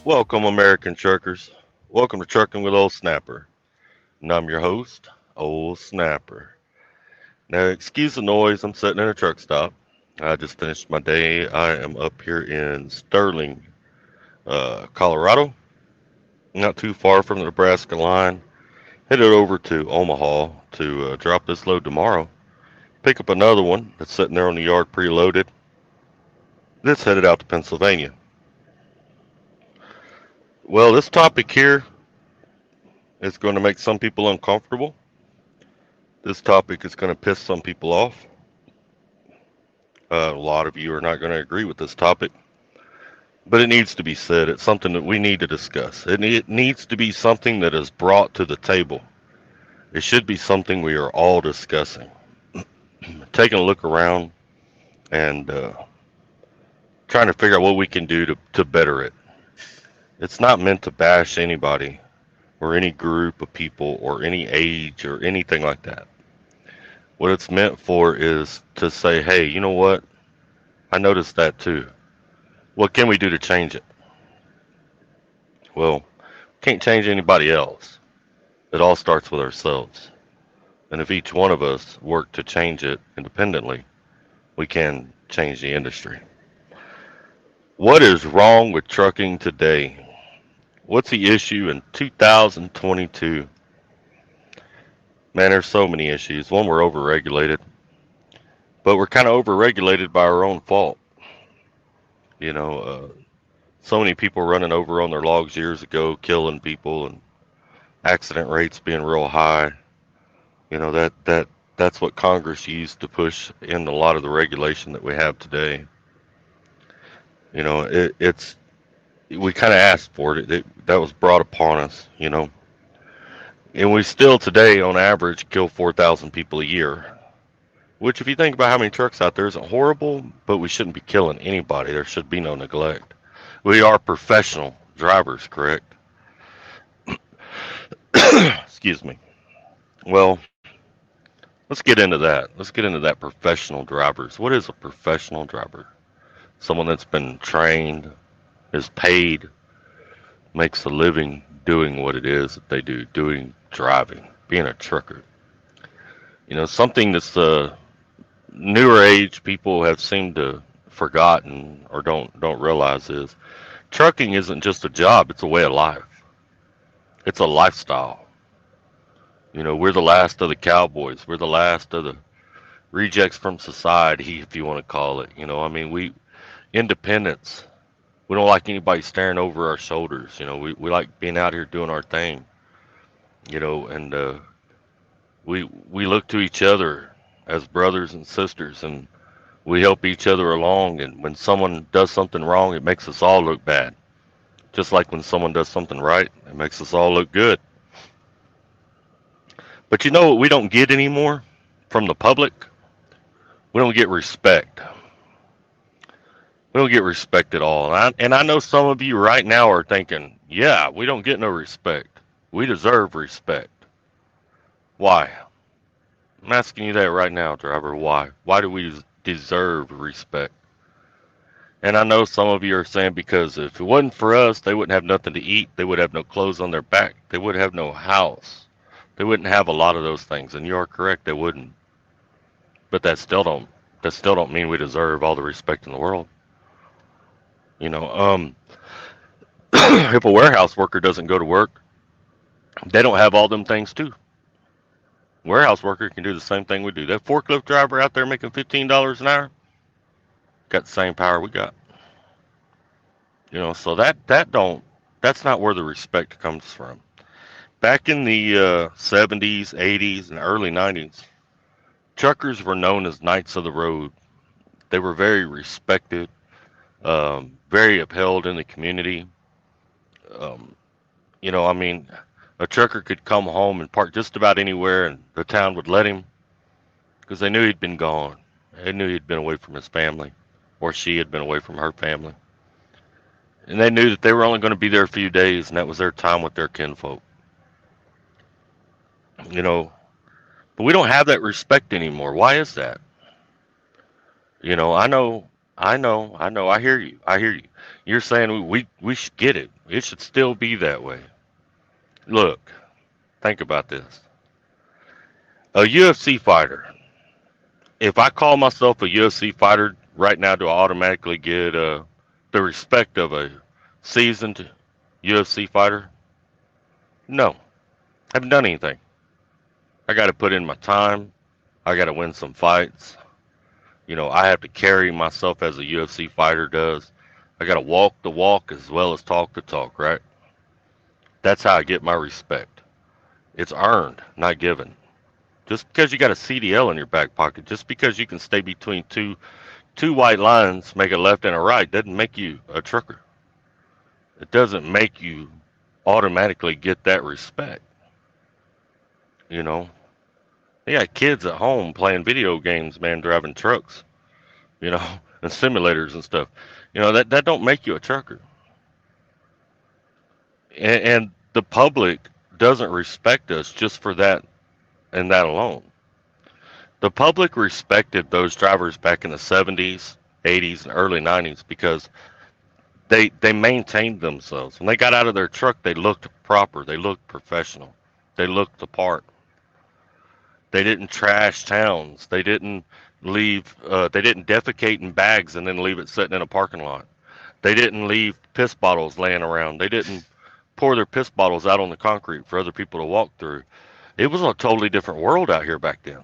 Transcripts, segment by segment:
Welcome, American truckers. Welcome to Trucking with Old Snapper. And I'm your host, Old Snapper. Now, excuse the noise, I'm sitting in a truck stop. I just finished my day. I am up here in Sterling, Colorado, not too far from the Nebraska line. Headed over to Omaha to drop this load tomorrow. Pick up another one that's sitting there on the yard preloaded. That's headed out to Pennsylvania. Well, this topic here is going to make some people uncomfortable. This topic is going to piss some people off. A lot of you are not going to agree with this topic, but it needs to be said. It's something that we need to discuss. It needs to be something that is brought to the table. It should be something we are all discussing. Taking a look around and trying to figure out what we can do to better it. It's not meant to bash anybody or any group of people or any age or anything like that. What it's meant for is to say, hey, you know what? I noticed that too. What can we do to change it? Well, can't change anybody else. It all starts with ourselves. And if each one of us work to change it independently, we can change the industry. What is wrong with trucking today? What's the issue in 2022? Man, there's so many issues. One, we're overregulated, but we're kind of overregulated by our own fault. You know, so many people running over on their logs years ago, killing people, and accident rates being real high. That's what Congress used to push in a lot of the regulation that we have today. It's we kind of asked for it. That was brought upon us. And we still today, on average, kill 4,000 people a year. Which, if you think about how many trucks out there, isn't horrible, but we shouldn't be killing anybody. There should be no neglect. We are professional drivers, correct? Excuse me. Well, let's get into that. Let's get into that professional drivers. What is a professional driver? Someone that's been trained, is paid, makes a living doing what it is that they do, doing driving, being a trucker. Something that's newer age people have seemed to forgotten or don't realize is trucking isn't just a job, it's a way of life. It's a lifestyle. We're the last of the cowboys. We're the last of the rejects from society, if you want to call it. We independence. We don't like anybody staring over our shoulders. We like being out here doing our thing. And we look to each other as brothers and sisters, and we help each other along. And when someone does something wrong, it makes us all look bad. Just like when someone does something right, it makes us all look good. But you know what we don't get anymore from the public? We don't get respect. We don't get respect at all. And I know some of you right now are thinking, yeah, we don't get no respect. We deserve respect. Why? I'm asking you that right now, driver. Why? Why do we deserve respect? And I know some of you are saying because if it wasn't for us, they wouldn't have nothing to eat. They would have no clothes on their back. They would have no house. They wouldn't have a lot of those things. And you are correct, they wouldn't. But that still don't mean we deserve all the respect in the world. You know, um, if a warehouse worker doesn't go to work, they don't have all them things too. Warehouse worker can do the same thing we do. That forklift driver out there making $15 an hour got the same power we got. So that's not where the respect comes from. Back in the 70s, 80s, and early 90s, truckers were known as knights of the road. They were very respected, very upheld in the community. Um, I mean, a trucker could come home and park just about anywhere, and the town would let him because they knew he'd been gone. They knew he'd been away from his family, or she had been away from her family. And they knew that they were only going to be there a few days, and that was their time with their kinfolk. You know, but we don't have that respect anymore. Why is that? I know I know. I hear you. I hear you. You're saying we should get it. It should still be that way. Look, think about this. A UFC fighter. If I call myself a UFC fighter right now, do I automatically get the respect of a seasoned UFC fighter? No. I haven't done anything. I got to put in my time. I got to win some fights. I have to carry myself as a UFC fighter does. I got to walk the walk as well as talk the talk, right? That's how I get my respect. It's earned, not given. Just because you got a CDL in your back pocket, just because you can stay between two white lines, make a left and a right, doesn't make you a trucker. It doesn't make you automatically get that respect. You know, they got kids at home playing video games, man, driving trucks, you know, and simulators and stuff. That don't make you a trucker. And the public doesn't respect us just for that and that alone. The public respected those drivers back in the 70s, 80s, and early 90s because they maintained themselves. When they got out of their truck, they looked proper. They looked professional. They looked the part. They didn't trash towns. They didn't leave. They didn't defecate in bags and then leave it sitting in a parking lot. They didn't leave piss bottles laying around. They didn't pour their piss bottles out on the concrete for other people to walk through. It was a totally different world out here back then.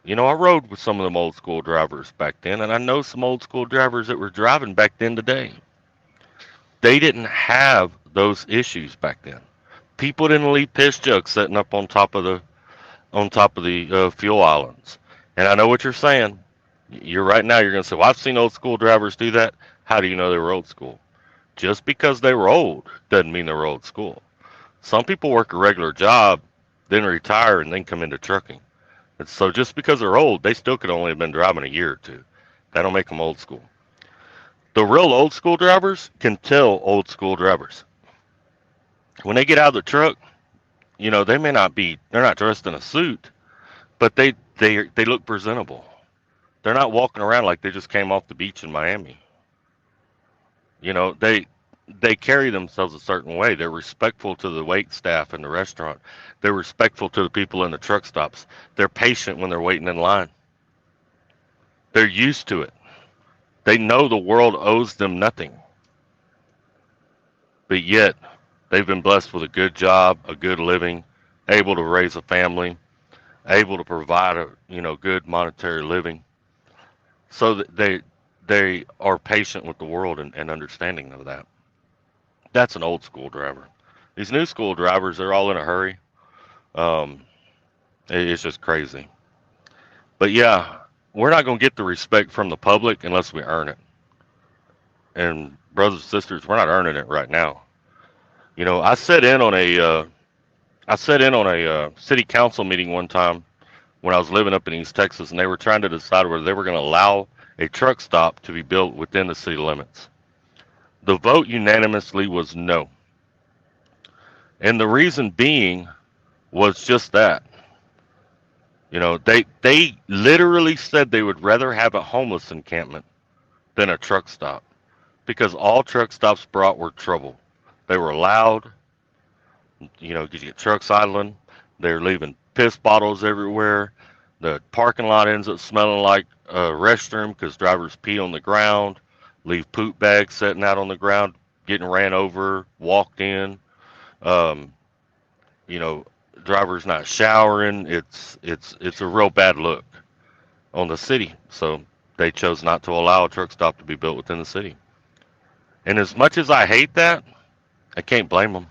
I rode with some of them old school drivers back then, and I know some old school drivers that were driving back then today. They didn't have those issues back then. People didn't leave piss jugs sitting up on top of the fuel islands. And I know what you're saying. You're right now. You're going to say, "Well, I've seen old school drivers do that." How do you know they were old school? Just because they were old doesn't mean they were old school. Some people work a regular job, then retire, and then come into trucking. And so just because they're old, they still could only have been driving a year or two. That don't make them old school. The real old school drivers can tell old school drivers. When they get out of the truck, they may not be, they're not dressed in a suit, but they look presentable. They're not walking around like they just came off the beach in Miami. They carry themselves a certain way. They're respectful to the wait staff in the restaurant. They're respectful to the people in the truck stops. They're patient when they're waiting in line. They're used to it. They know the world owes them nothing. But yet, they've been blessed with a good job, a good living, able to raise a family, able to provide a good monetary living. So that they are patient with the world and understanding of that. That's an old school driver. These new school drivers, they're all in a hurry. Um, it's just crazy. But yeah, we're not going to get the respect from the public unless we earn it. And brothers and sisters, we're not earning it right now. I sat in on a city council meeting one time when I was living up in East Texas, and they were trying to decide whether they were going to allow a truck stop to be built within the city limits. The vote unanimously was no. And the reason being was just that. They literally said they would rather have a homeless encampment than a truck stop because all truck stops brought were trouble. They were loud, because you get trucks idling. They're leaving piss bottles everywhere. The parking lot ends up smelling like a restroom because drivers pee on the ground, leave poop bags sitting out on the ground, getting ran over, walked in. Um, you know, drivers not showering. It's a real bad look on the city. So they chose not to allow a truck stop to be built within the city. And as much as I hate that, I can't blame them.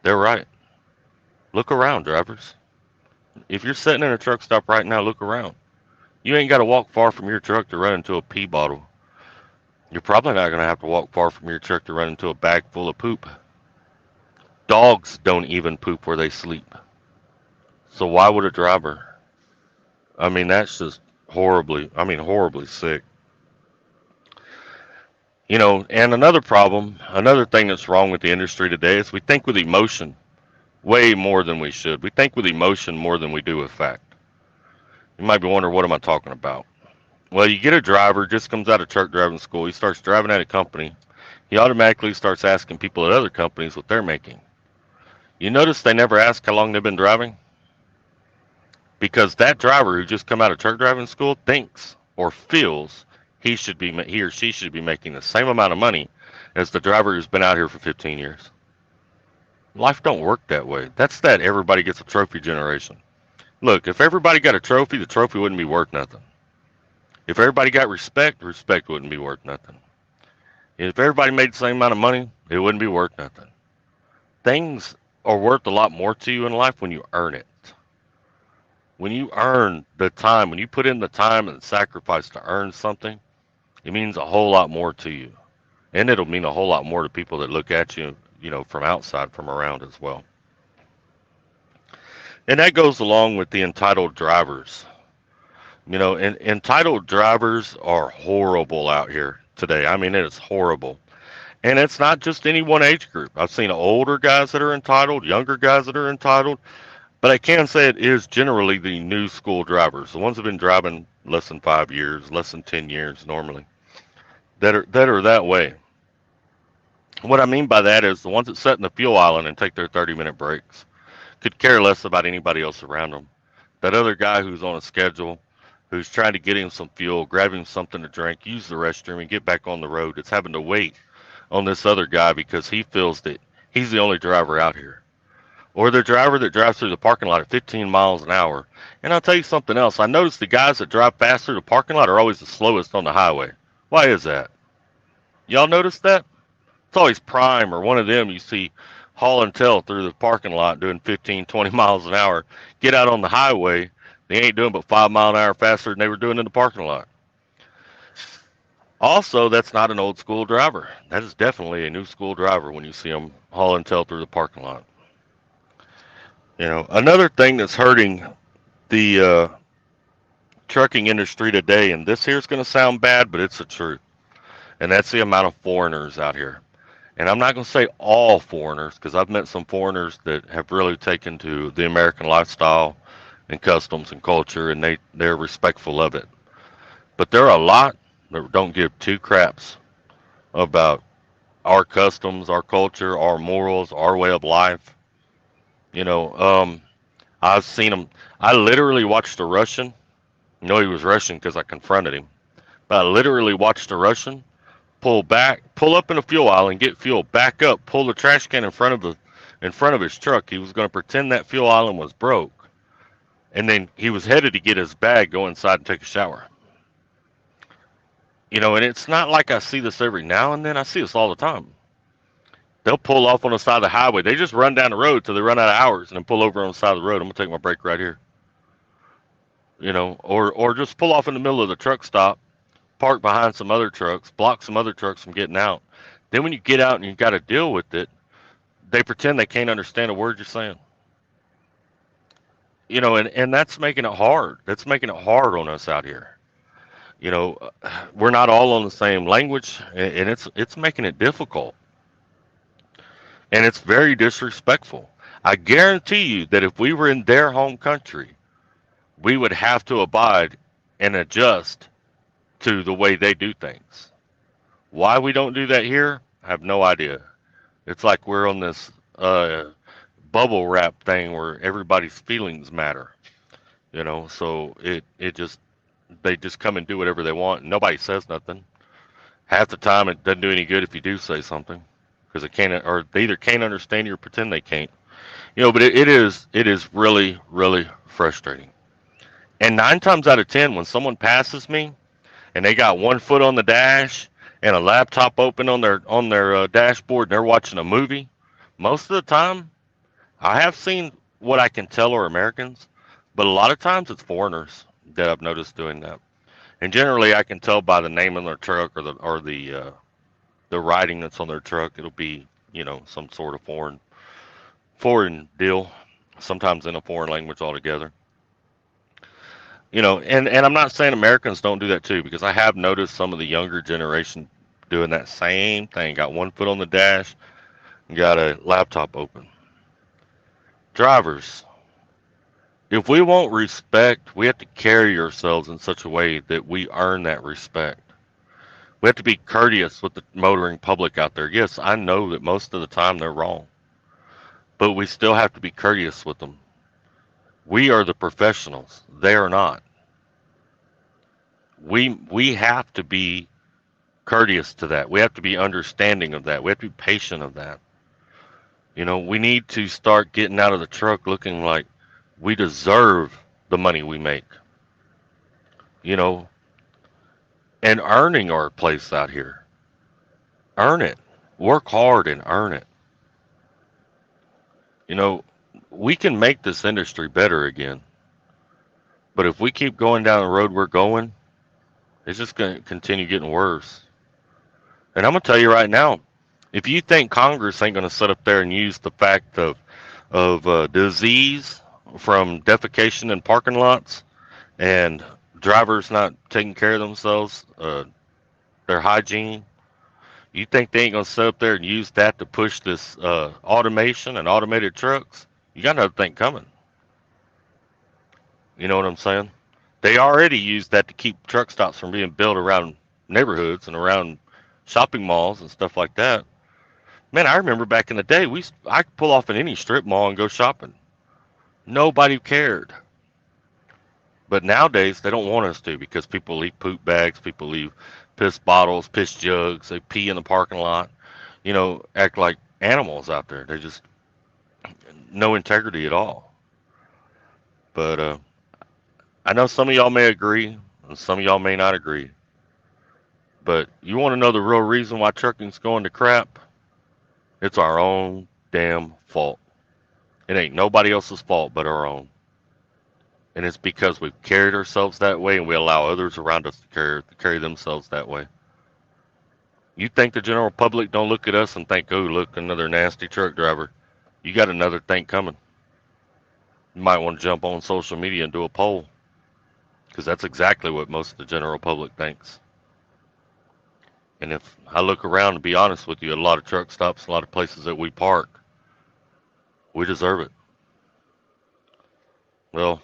They're right. Look around, drivers. If you're sitting in a truck stop right now, look around. You ain't got to walk far from your truck to run into a pee bottle. You're probably not going to have to walk far from your truck to run into a bag full of poop. Dogs don't even poop where they sleep. So why would a driver? I mean, that's just horribly sick. And another thing that's wrong with the industry today is we think with emotion way more than we should. We think with emotion more than we do with fact. You might be wondering, what am I talking about? Well, you get a driver, just comes out of truck driving school. He starts driving at a company. He automatically starts asking people at other companies what they're making. You notice they never ask how long they've been driving? Because that driver who just come out of truck driving school thinks or feels he or she should be making the same amount of money as the driver who's been out here for 15 years. Life don't work that way. That's that everybody gets a trophy generation. Look, if everybody got a trophy, the trophy wouldn't be worth nothing. If everybody got respect, respect wouldn't be worth nothing. If everybody made the same amount of money, it wouldn't be worth nothing. Things are worth a lot more to you in life when you earn it. When you earn the time, when you put in the time and sacrifice to earn something, it means a whole lot more to you. And it'll mean a whole lot more to people that look at you, from outside, from around as well. And that goes along with the entitled drivers. Entitled drivers are horrible out here today. I mean, it is horrible. And it's not just any one age group. I've seen older guys that are entitled, younger guys that are entitled, but I can say it is generally the new school drivers, the ones that have been driving less than 5 years, less than 10 years normally, that are that way. What I mean by that is the ones that sit in the fuel island and take their 30-minute breaks could care less about anybody else around them. That other guy who's on a schedule, who's trying to get him some fuel, grab him something to drink, use the restroom, and get back on the road, it's having to wait on this other guy because he feels that he's the only driver out here. Or the driver that drives through the parking lot at 15 miles an hour. And I'll tell you something else. I notice the guys that drive fast through the parking lot are always the slowest on the highway. Why is that? Y'all notice that? It's always Prime or one of them you see haul and tail through the parking lot doing 15, 20 miles an hour. Get out on the highway, they ain't doing but 5 miles an hour faster than they were doing in the parking lot. Also, that's not an old school driver. That is definitely a new school driver when you see them haul and tail through the parking lot. Another thing that's hurting the trucking industry today, and this here's going to sound bad, but it's the truth, and that's the amount of foreigners out here. And I'm not going to say all foreigners, because I've met some foreigners that have really taken to the American lifestyle and customs and culture, and they're respectful of it. But there are a lot that don't give two craps about our customs, our culture, our morals, our way of life. I've seen him. I literally watched a Russian. He was Russian because I confronted him. But I literally watched a Russian pull up in a fuel aisle and get fuel, back up, pull the trash can in front of his truck. He was going to pretend that fuel island was broke, and then he was headed to get his bag, go inside and take a shower. And it's not like I see this every now and then. I see this all the time. They'll pull off on the side of the highway. They just run down the road till they run out of hours and then pull over on the side of the road. I'm going to take my break right here. Or just pull off in the middle of the truck stop, park behind some other trucks, block some other trucks from getting out. Then when you get out and you got to deal with it, they pretend they can't understand a word you're saying. And that's making it hard. That's making it hard on us out here. We're not all on the same language, and it's making it difficult. And it's very disrespectful. I guarantee you that if we were in their home country, we would have to abide and adjust to the way they do things. Why we don't do that here, I have no idea. It's like we're on this bubble wrap thing where everybody's feelings matter. So they just come and do whatever they want. And nobody says nothing. Half the time, it doesn't do any good if you do say something, because they either can't understand you or pretend they can't. But it is really, really frustrating. And 9 times out of 10, when someone passes me and they got one foot on the dash and a laptop open on their dashboard and they're watching a movie, most of the time, I have seen what I can tell are Americans, but a lot of times it's foreigners that I've noticed doing that. And generally, I can tell by the name on their truck or the writing that's on their truck. It'll be some sort of foreign deal, sometimes in a foreign language altogether. And I'm not saying Americans don't do that too, because I have noticed some of the younger generation doing that same thing. Got one foot on the dash, and got a laptop open. Drivers, If we want respect, we have to carry ourselves in such a way that we earn that respect. We have to be courteous with the motoring public out there. Yes, I know that most of the time they're wrong, but we still have to be courteous with them. We are the professionals. They are not. We have to be courteous to that. We have to be understanding of that. We have to be patient of that. We need to start getting out of the truck looking like we deserve the money we make, you know, and earning our place out here. Earn it. Work hard and earn it. You know, we can make this industry better again. But if we keep going down the road we're going, it's just going to continue getting worse. And I'm going to tell you right now, if you think Congress ain't going to sit up there and use the fact of disease from defecation in parking lots and drivers not taking care of themselves, their hygiene, you think they ain't going to sit up there and use that to push this automation and automated trucks? You got another thing coming. You know what I'm saying? They already used that to keep truck stops from being built around neighborhoods and around shopping malls and stuff like that. Man, I remember back in the day, I could pull off in any strip mall and go shopping. Nobody cared. But nowadays, they don't want us to because people leave poop bags, people leave piss bottles, piss jugs, they pee in the parking lot, act like animals out there. They just, no integrity at all. But I know some of y'all may agree, and some of y'all may not agree. But you want to know the real reason why trucking's going to crap? It's our own damn fault. It ain't nobody else's fault but our own. And it's because we've carried ourselves that way and we allow others around us to carry themselves that way. You think the general public don't look at us and think, oh, look, another nasty truck driver. You got another thing coming. You might want to jump on social media and do a poll because that's exactly what most of the general public thinks. And if I look around, to be honest with you, at a lot of truck stops, a lot of places that we park, we deserve it. Well,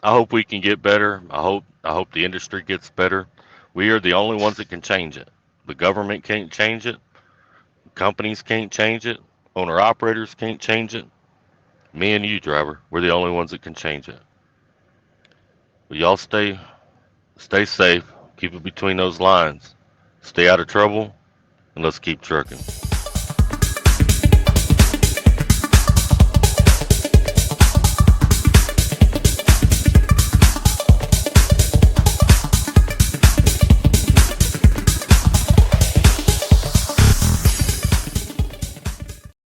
I hope we can get better. I hope the industry gets better. We are the only ones that can change it. The government can't change it. Companies can't change it. Owner operators can't change it. Me and you, driver, we're the only ones that can change it. But y'all stay safe. Keep it between those lines. Stay out of trouble, and let's keep trucking.